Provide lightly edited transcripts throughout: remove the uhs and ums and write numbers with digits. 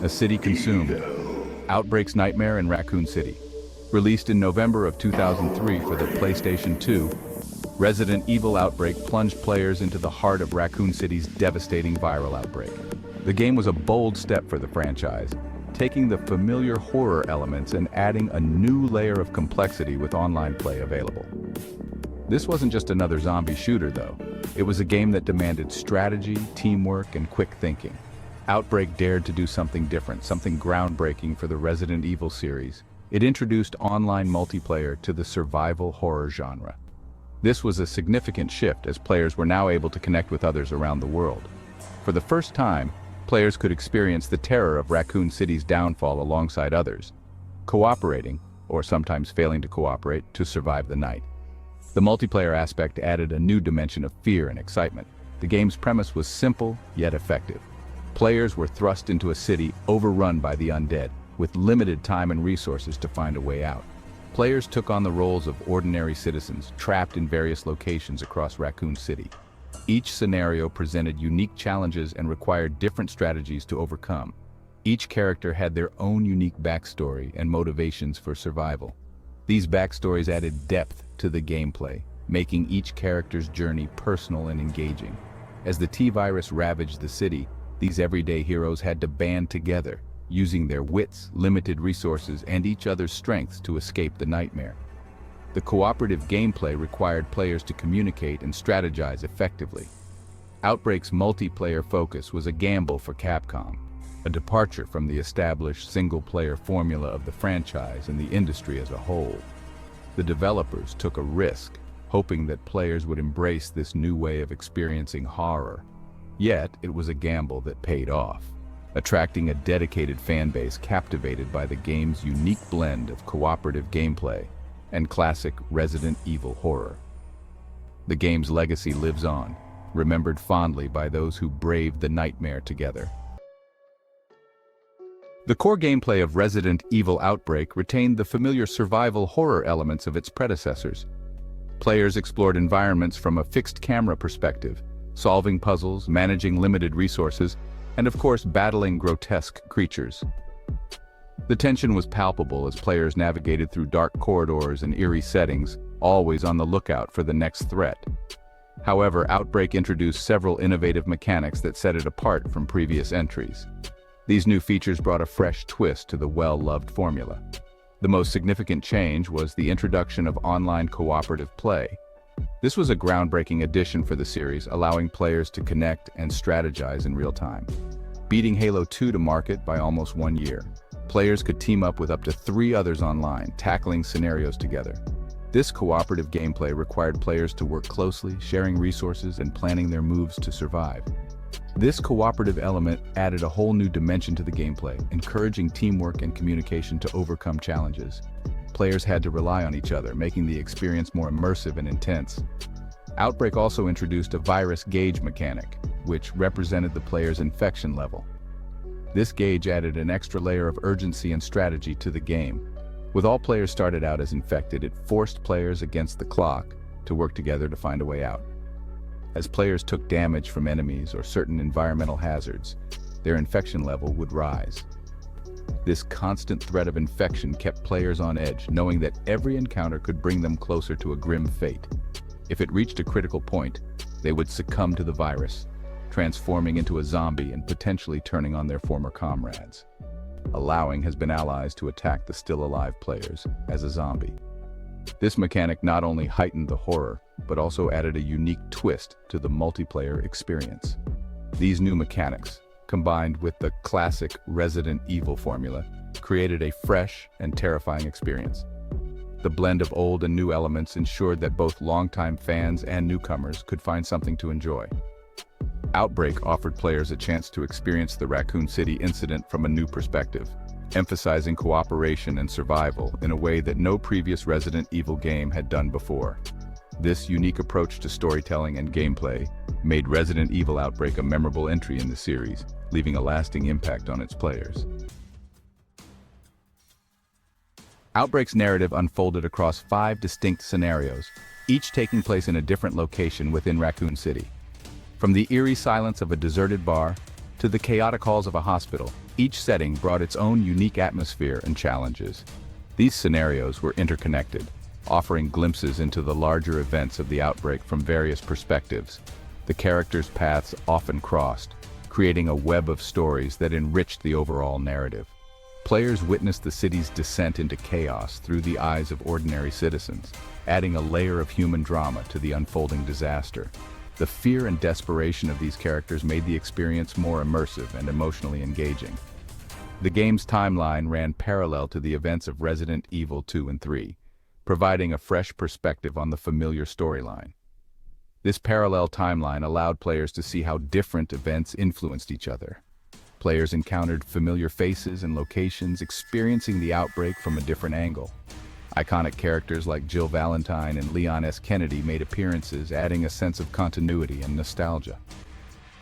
A city consumed. Outbreak's Nightmare in Raccoon City. Released in November of 2003 for the PlayStation 2, Resident Evil Outbreak plunged players into the heart of Raccoon City's devastating viral outbreak. The game was a bold step for the franchise, taking the familiar horror elements and adding a new layer of complexity with online play available. This wasn't just another zombie shooter, though. It was a game that demanded strategy, teamwork, and quick thinking. Outbreak dared to do something different, something groundbreaking for the Resident Evil series. It introduced online multiplayer to the survival horror genre. This was a significant shift as players were now able to connect with others around the world. For the first time, players could experience the terror of Raccoon City's downfall alongside others, cooperating, or sometimes failing to cooperate, to survive the night. The multiplayer aspect added a new dimension of fear and excitement. The game's premise was simple, yet effective. Players were thrust into a city overrun by the undead, with limited time and resources to find a way out. Players took on the roles of ordinary citizens, trapped in various locations across Raccoon City. Each scenario presented unique challenges and required different strategies to overcome. Each character had their own unique backstory and motivations for survival. These backstories added depth to the gameplay, making each character's journey personal and engaging. As the T-Virus ravaged the city, these everyday heroes had to band together, using their wits, limited resources, and each other's strengths to escape the nightmare. The cooperative gameplay required players to communicate and strategize effectively. Outbreak's multiplayer focus was a gamble for Capcom, a departure from the established single-player formula of the franchise and the industry as a whole. The developers took a risk, hoping that players would embrace this new way of experiencing horror. Yet, it was a gamble that paid off, attracting a dedicated fanbase captivated by the game's unique blend of cooperative gameplay and classic Resident Evil horror. The game's legacy lives on, remembered fondly by those who braved the nightmare together. The core gameplay of Resident Evil Outbreak retained the familiar survival horror elements of its predecessors. Players explored environments from a fixed camera perspective, solving puzzles, managing limited resources, and of course battling grotesque creatures. The tension was palpable as players navigated through dark corridors and eerie settings, always on the lookout for the next threat. However, Outbreak introduced several innovative mechanics that set it apart from previous entries. These new features brought a fresh twist to the well-loved formula. The most significant change was the introduction of online cooperative play. This was a groundbreaking addition for the series, allowing players to connect and strategize in real time. Beating Halo 2 to market by almost 1 year, players could team up with up to 3 others online, tackling scenarios together. This cooperative gameplay required players to work closely, sharing resources and planning their moves to survive. This cooperative element added a whole new dimension to the gameplay, encouraging teamwork and communication to overcome challenges. Players had to rely on each other, making the experience more immersive and intense. Outbreak also introduced a virus gauge mechanic, which represented the player's infection level. This gauge added an extra layer of urgency and strategy to the game. With all players started out as infected, it forced players against the clock to work together to find a way out. As players took damage from enemies or certain environmental hazards, their infection level would rise. This constant threat of infection kept players on edge, knowing that every encounter could bring them closer to a grim fate. If it reached a critical point, they would succumb to the virus, transforming into a zombie and potentially turning on their former comrades. Allowing has been allies to attack the still-alive players as a zombie. This mechanic not only heightened the horror, but also added a unique twist to the multiplayer experience. These new mechanics, combined with the classic Resident Evil formula, created a fresh and terrifying experience. The blend of old and new elements ensured that both longtime fans and newcomers could find something to enjoy. Outbreak offered players a chance to experience the Raccoon City incident from a new perspective, emphasizing cooperation and survival in a way that no previous Resident Evil game had done before. This unique approach to storytelling and gameplay made Resident Evil Outbreak a memorable entry in the series, leaving a lasting impact on its players. Outbreak's narrative unfolded across 5 distinct scenarios, each taking place in a different location within Raccoon City. From the eerie silence of a deserted bar to to the chaotic halls of a hospital, each setting brought its own unique atmosphere and challenges. These scenarios were interconnected, offering glimpses into the larger events of the outbreak from various perspectives. The characters' paths often crossed, creating a web of stories that enriched the overall narrative. Players witnessed the city's descent into chaos through the eyes of ordinary citizens, adding a layer of human drama to the unfolding disaster. The fear and desperation of these characters made the experience more immersive and emotionally engaging. The game's timeline ran parallel to the events of Resident Evil 2 and 3, providing a fresh perspective on the familiar storyline. This parallel timeline allowed players to see how different events influenced each other. Players encountered familiar faces and locations, experiencing the outbreak from a different angle. Iconic characters like Jill Valentine and Leon S. Kennedy made appearances, adding a sense of continuity and nostalgia.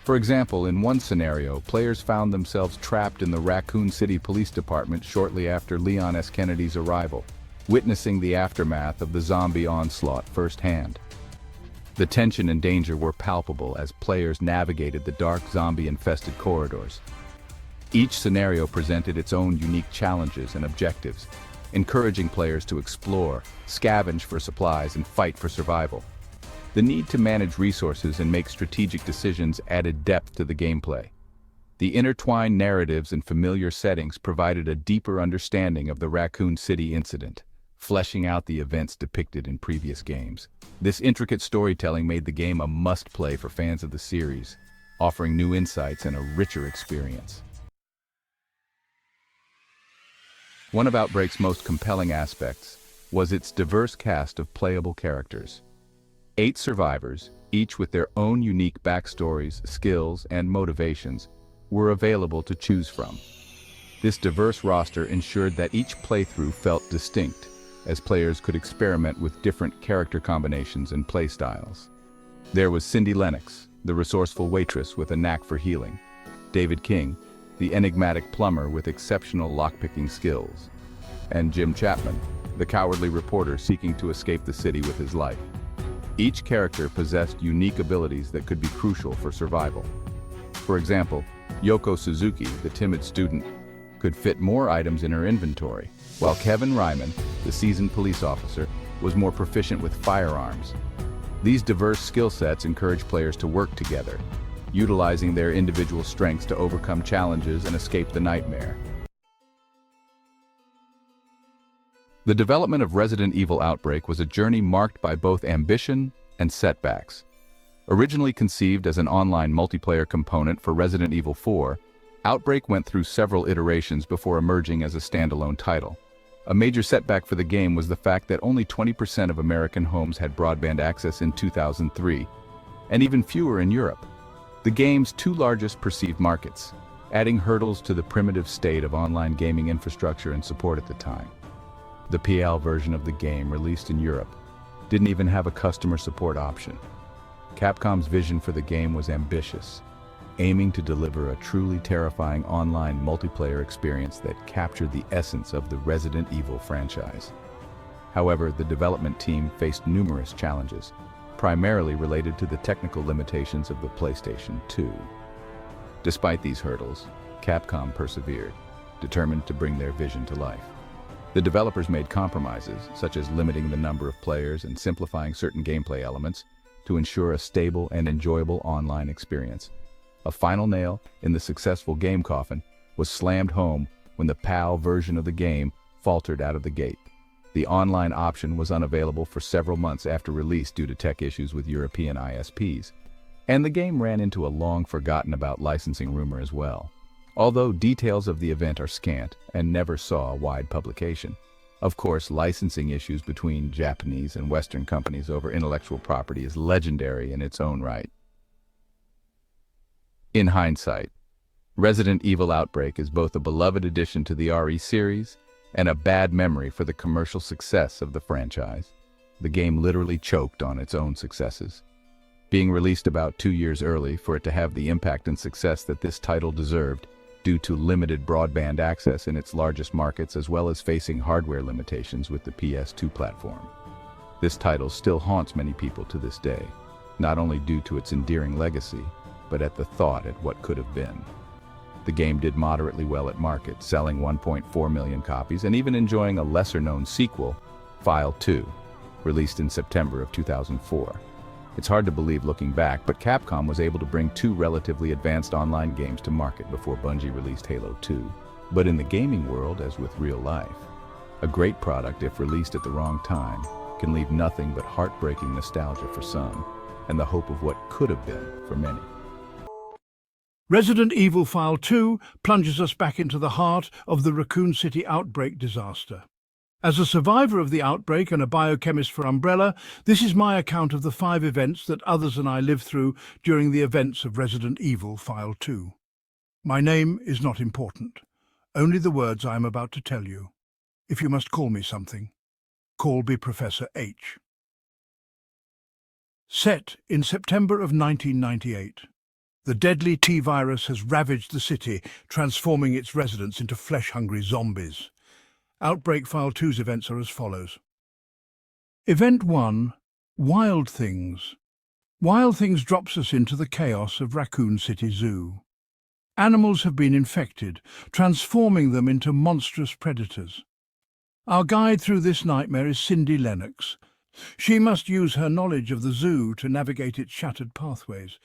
For example, in one scenario, players found themselves trapped in the Raccoon City Police Department shortly after Leon S. Kennedy's arrival, witnessing the aftermath of the zombie onslaught firsthand. The tension and danger were palpable as players navigated the dark zombie-infested corridors. Each scenario presented its own unique challenges and objectives, encouraging players to explore, scavenge for supplies, and fight for survival. The need to manage resources and make strategic decisions added depth to the gameplay. The intertwined narratives and familiar settings provided a deeper understanding of the Raccoon City incident, fleshing out the events depicted in previous games. This intricate storytelling made the game a must-play for fans of the series, offering new insights and a richer experience. One of Outbreak's most compelling aspects was its diverse cast of playable characters. 8 survivors, each with their own unique backstories, skills, and motivations, were available to choose from. This diverse roster ensured that each playthrough felt distinct, as players could experiment with different character combinations and playstyles. There was Cindy Lennox, the resourceful waitress with a knack for healing; David King, the enigmatic plumber with exceptional lockpicking skills; and Jim Chapman, the cowardly reporter seeking to escape the city with his life. Each character possessed unique abilities that could be crucial for survival. For example, Yoko Suzuki, the timid student, could fit more items in her inventory, while Kevin Ryman, the seasoned police officer, was more proficient with firearms. These diverse skill sets encourage players to work together, utilizing their individual strengths to overcome challenges and escape the nightmare. The development of Resident Evil Outbreak was a journey marked by both ambition and setbacks. Originally conceived as an online multiplayer component for Resident Evil 4, Outbreak went through several iterations before emerging as a standalone title. A major setback for the game was the fact that only 20% of American homes had broadband access in 2003, and even fewer in Europe, the game's 2 largest perceived markets, adding hurdles to the primitive state of online gaming infrastructure and support at the time. The PAL version of the game, released in Europe, didn't even have a customer support option. Capcom's vision for the game was ambitious, aiming to deliver a truly terrifying online multiplayer experience that captured the essence of the Resident Evil franchise. However, the development team faced numerous challenges, primarily related to the technical limitations of the PlayStation 2. Despite these hurdles, Capcom persevered, determined to bring their vision to life. The developers made compromises, such as limiting the number of players and simplifying certain gameplay elements, to ensure a stable and enjoyable online experience. A final nail in the successful game coffin was slammed home when the PAL version of the game faltered out of the gate. The online option was unavailable for several months after release due to tech issues with European ISPs, and the game ran into a long-forgotten-about licensing rumor as well, although details of the event are scant and never saw wide publication. Of course, licensing issues between Japanese and Western companies over intellectual property is legendary in its own right. In hindsight, Resident Evil Outbreak is both a beloved addition to the RE series and a bad memory for the commercial success of the franchise. The game literally choked on its own successes, being released about 2 years early for it to have the impact and success that this title deserved, due to limited broadband access in its largest markets as well as facing hardware limitations with the PS2 platform. This title still haunts many people to this day, not only due to its endearing legacy, but at the thought at what could have been. The game did moderately well at market, selling 1.4 million copies and even enjoying a lesser-known sequel, File 2, released in September of 2004. It's hard to believe looking back, but Capcom was able to bring two relatively advanced online games to market before Bungie released Halo 2. But in the gaming world, as with real life, a great product, if released at the wrong time, can leave nothing but heartbreaking nostalgia for some, and the hope of what could have been for many. Resident Evil File 2 plunges us back into the heart of the Raccoon City outbreak disaster. As a survivor of the outbreak and a biochemist for Umbrella, this is my account of the 5 events that others and I lived through during the events of Resident Evil File 2. My name is not important, only the words I am about to tell you. If you must call me something, call me Professor H. Set in September of 1998. The deadly T-virus has ravaged the city, transforming its residents into flesh-hungry zombies. Outbreak File 2's events are as follows. Event 1. Wild Things. Wild Things drops us into the chaos of Raccoon City Zoo. Animals have been infected, transforming them into monstrous predators. Our guide through this nightmare is Cindy Lennox. She must use her knowledge of the zoo to navigate its shattered pathways,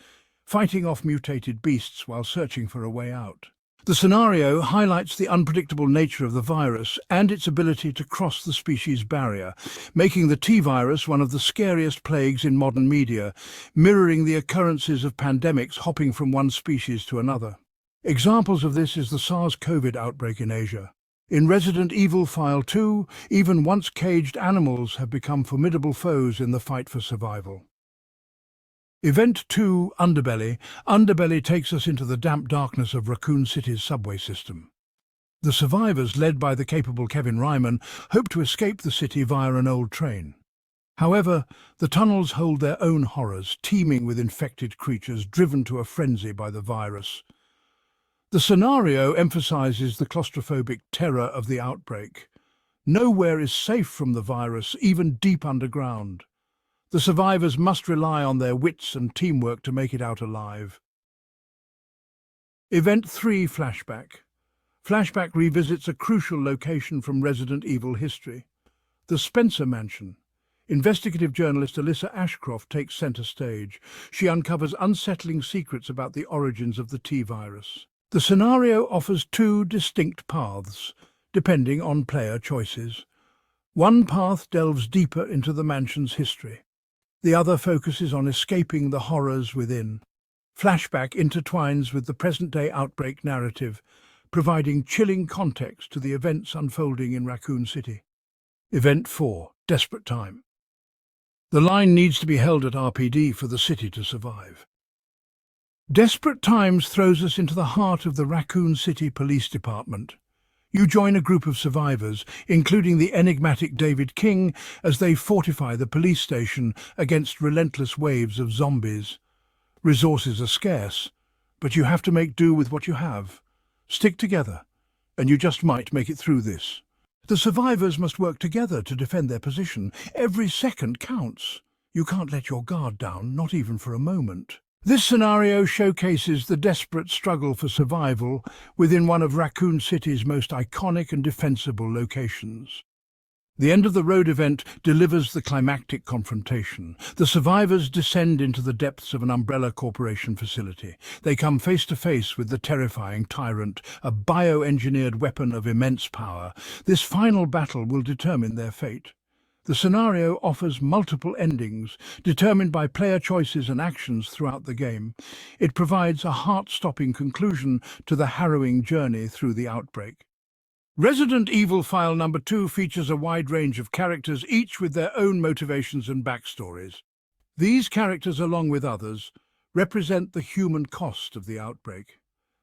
fighting off mutated beasts while searching for a way out. The scenario highlights the unpredictable nature of the virus and its ability to cross the species barrier, making the T-virus one of the scariest plagues in modern media, mirroring the occurrences of pandemics hopping from one species to another. Examples of this is the SARS-CoV outbreak in Asia. In Resident Evil File 2, even once caged animals have become formidable foes in the fight for survival. Event 2, Underbelly. Underbelly takes us into the damp darkness of Raccoon City's subway system. The survivors, led by the capable Kevin Ryman, hope to escape the city via an old train. However, the tunnels hold their own horrors, teeming with infected creatures driven to a frenzy by the virus. The scenario emphasizes the claustrophobic terror of the outbreak. Nowhere is safe from the virus, even deep underground. The survivors must rely on their wits and teamwork to make it out alive. Event 3, Flashback. Flashback revisits a crucial location from Resident Evil history. The Spencer Mansion. Investigative journalist Alyssa Ashcroft takes center stage. She uncovers unsettling secrets about the origins of the T-virus. The scenario offers 2 distinct paths, depending on player choices. One path delves deeper into the mansion's history. The other focuses on escaping the horrors within. Flashback intertwines with the present-day outbreak narrative, providing chilling context to the events unfolding in Raccoon City. Event 4, Desperate Time. The line needs to be held at RPD for the city to survive. Desperate Times throws us into the heart of the Raccoon City Police Department. You join a group of survivors, including the enigmatic David King, as they fortify the police station against relentless waves of zombies. Resources are scarce, but you have to make do with what you have. Stick together, and you just might make it through this. The survivors must work together to defend their position. Every second counts. You can't let your guard down, not even for a moment. This scenario showcases the desperate struggle for survival within one of Raccoon City's most iconic and defensible locations. The end-of-the-road event delivers the climactic confrontation. The survivors descend into the depths of an Umbrella Corporation facility. They come face-to-face with the terrifying Tyrant, a bioengineered weapon of immense power. This final battle will determine their fate. The scenario offers multiple endings, determined by player choices and actions throughout the game. It provides a heart-stopping conclusion to the harrowing journey through the outbreak. Resident Evil File Number 2 features a wide range of characters, each with their own motivations and backstories. These characters, along with others, represent the human cost of the outbreak.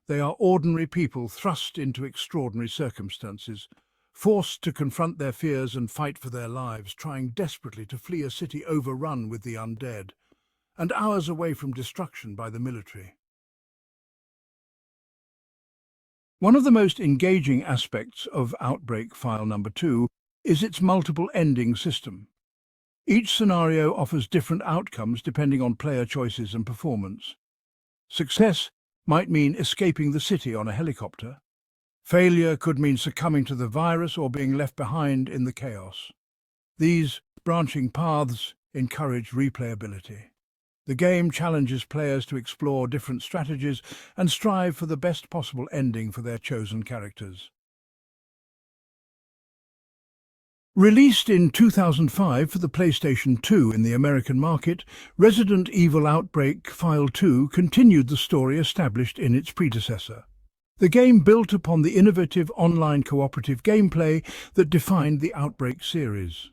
They are ordinary people thrust into extraordinary circumstances, forced to confront their fears and fight for their lives, trying desperately to flee a city overrun with the undead, and hours away from destruction by the military. One of the most engaging aspects of Outbreak File Number 2 is its multiple ending system. Each scenario offers different outcomes depending on player choices and performance. Success might mean escaping the city on a helicopter. Failure could mean succumbing to the virus or being left behind in the chaos. These branching paths encourage replayability. The game challenges players to explore different strategies and strive for the best possible ending for their chosen characters. Released in 2005 for the PlayStation 2 in the American market, Resident Evil Outbreak File 2 continued the story established in its predecessor. The game built upon the innovative online cooperative gameplay that defined the Outbreak series.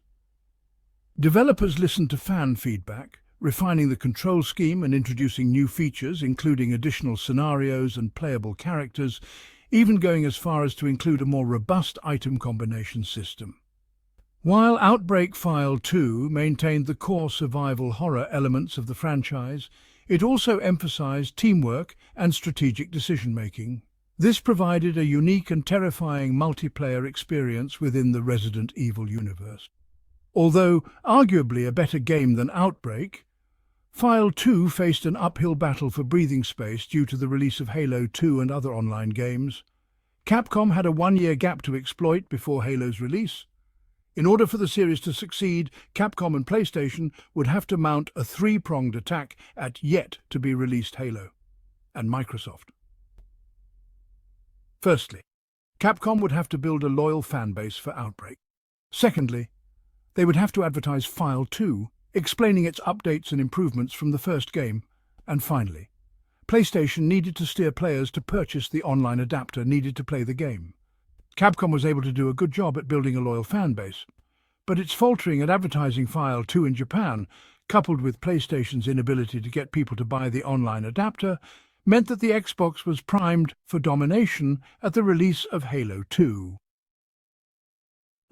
Developers listened to fan feedback, refining the control scheme and introducing new features, including additional scenarios and playable characters, even going as far as to include a more robust item combination system. While Outbreak File 2 maintained the core survival horror elements of the franchise, it also emphasized teamwork and strategic decision-making. This provided a unique and terrifying multiplayer experience within the Resident Evil universe. Although arguably a better game than Outbreak, File 2 faced an uphill battle for breathing space due to the release of Halo 2 and other online games. Capcom had a one-year gap to exploit before Halo's release. In order for the series to succeed, Capcom and PlayStation would have to mount a three-pronged attack at yet-to-be-released Halo and Microsoft. Firstly, Capcom would have to build a loyal fan base for Outbreak. Secondly, they would have to advertise File 2, explaining its updates and improvements from the first game. And finally, PlayStation needed to steer players to purchase the online adapter needed to play the game. Capcom was able to do a good job at building a loyal fan base, but its faltering at advertising File 2 in Japan, coupled with PlayStation's inability to get people to buy the online adapter, meant that the Xbox was primed for domination at the release of Halo 2.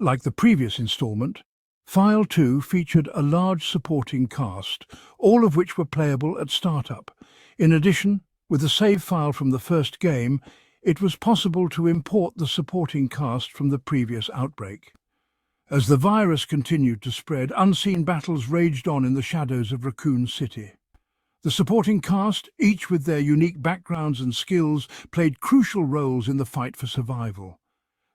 Like the previous installment, File 2 featured a large supporting cast, all of which were playable at startup. In addition, with a save file from the first game, it was possible to import the supporting cast from the previous Outbreak. As the virus continued to spread, unseen battles raged on in the shadows of Raccoon City. The supporting cast, each with their unique backgrounds and skills, played crucial roles in the fight for survival.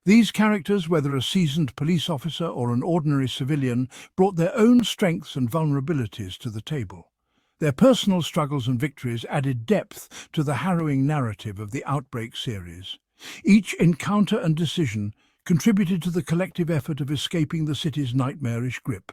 These characters, whether a seasoned police officer or an ordinary civilian, brought their own strengths and vulnerabilities to the table. Their personal struggles and victories added depth to the harrowing narrative of the Outbreak series. Each encounter and decision contributed to the collective effort of escaping the city's nightmarish grip.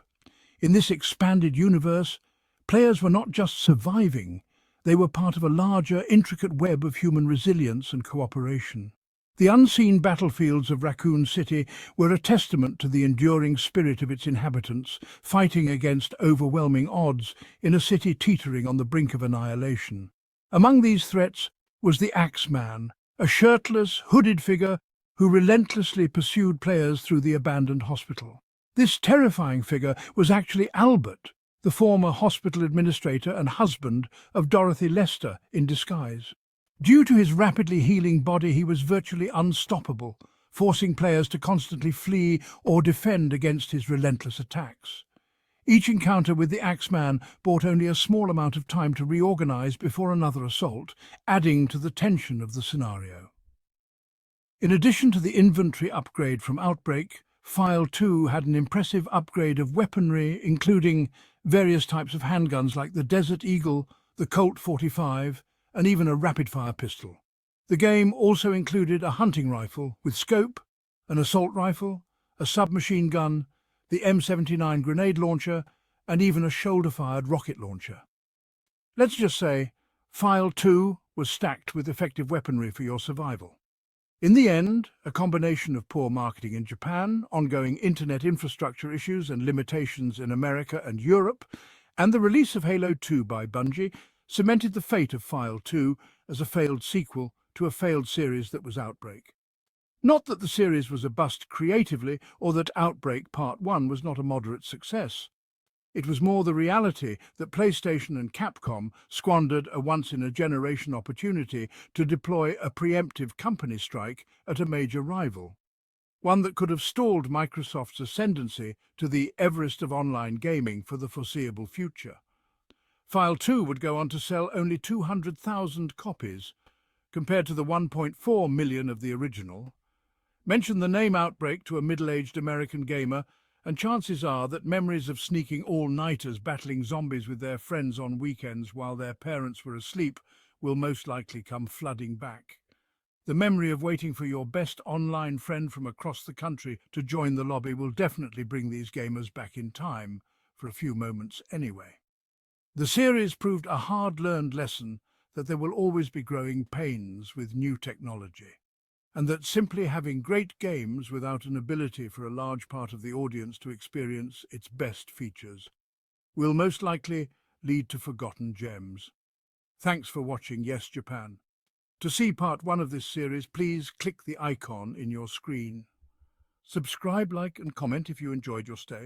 In this expanded universe, players were not just surviving, they were part of a larger, intricate web of human resilience and cooperation. The unseen battlefields of Raccoon City were a testament to the enduring spirit of its inhabitants, fighting against overwhelming odds in a city teetering on the brink of annihilation. Among these threats was the Axeman, a shirtless, hooded figure who relentlessly pursued players through the abandoned hospital. This terrifying figure was actually Albert, the former hospital administrator and husband of Dorothy Lester in disguise. Due to his rapidly healing body, he was virtually unstoppable, forcing players to constantly flee or defend against his relentless attacks. Each encounter with the Axeman brought only a small amount of time to reorganize before another assault, adding to the tension of the scenario. In addition to the inventory upgrade from Outbreak, File 2 had an impressive upgrade of weaponry, including various types of handguns like the Desert Eagle, the Colt 45, and even a rapid-fire pistol. The game also included a hunting rifle with scope, an assault rifle, a submachine gun, the M79 grenade launcher, and even a shoulder-fired rocket launcher. Let's just say, File 2 was stacked with effective weaponry for your survival. In the end, a combination of poor marketing in Japan, ongoing internet infrastructure issues and limitations in America and Europe, and the release of Halo 2 by Bungie cemented the fate of File 2 as a failed sequel to a failed series that was Outbreak. Not that the series was a bust creatively, or that Outbreak Part 1 was not a moderate success. It was more the reality that PlayStation and Capcom squandered a once-in-a-generation opportunity to deploy a preemptive company strike at a major rival, one that could have stalled Microsoft's ascendancy to the Everest of online gaming for the foreseeable future. File 2 would go on to sell only 200,000 copies, compared to the 1.4 million of the original. Mention the name Outbreak to a middle-aged American gamer, and chances are that memories of sneaking all-nighters battling zombies with their friends on weekends while their parents were asleep will most likely come flooding back. The memory of waiting for your best online friend from across the country to join the lobby will definitely bring these gamers back in time, for a few moments anyway. The series proved a hard-learned lesson that there will always be growing pains with new technology, and that simply having great games without an ability for a large part of the audience to experience its best features will most likely lead to forgotten gems. Thanks for watching Yes Japan. To see part 1 of this series, please click the icon in your screen. Subscribe, like and comment if you enjoyed your stay.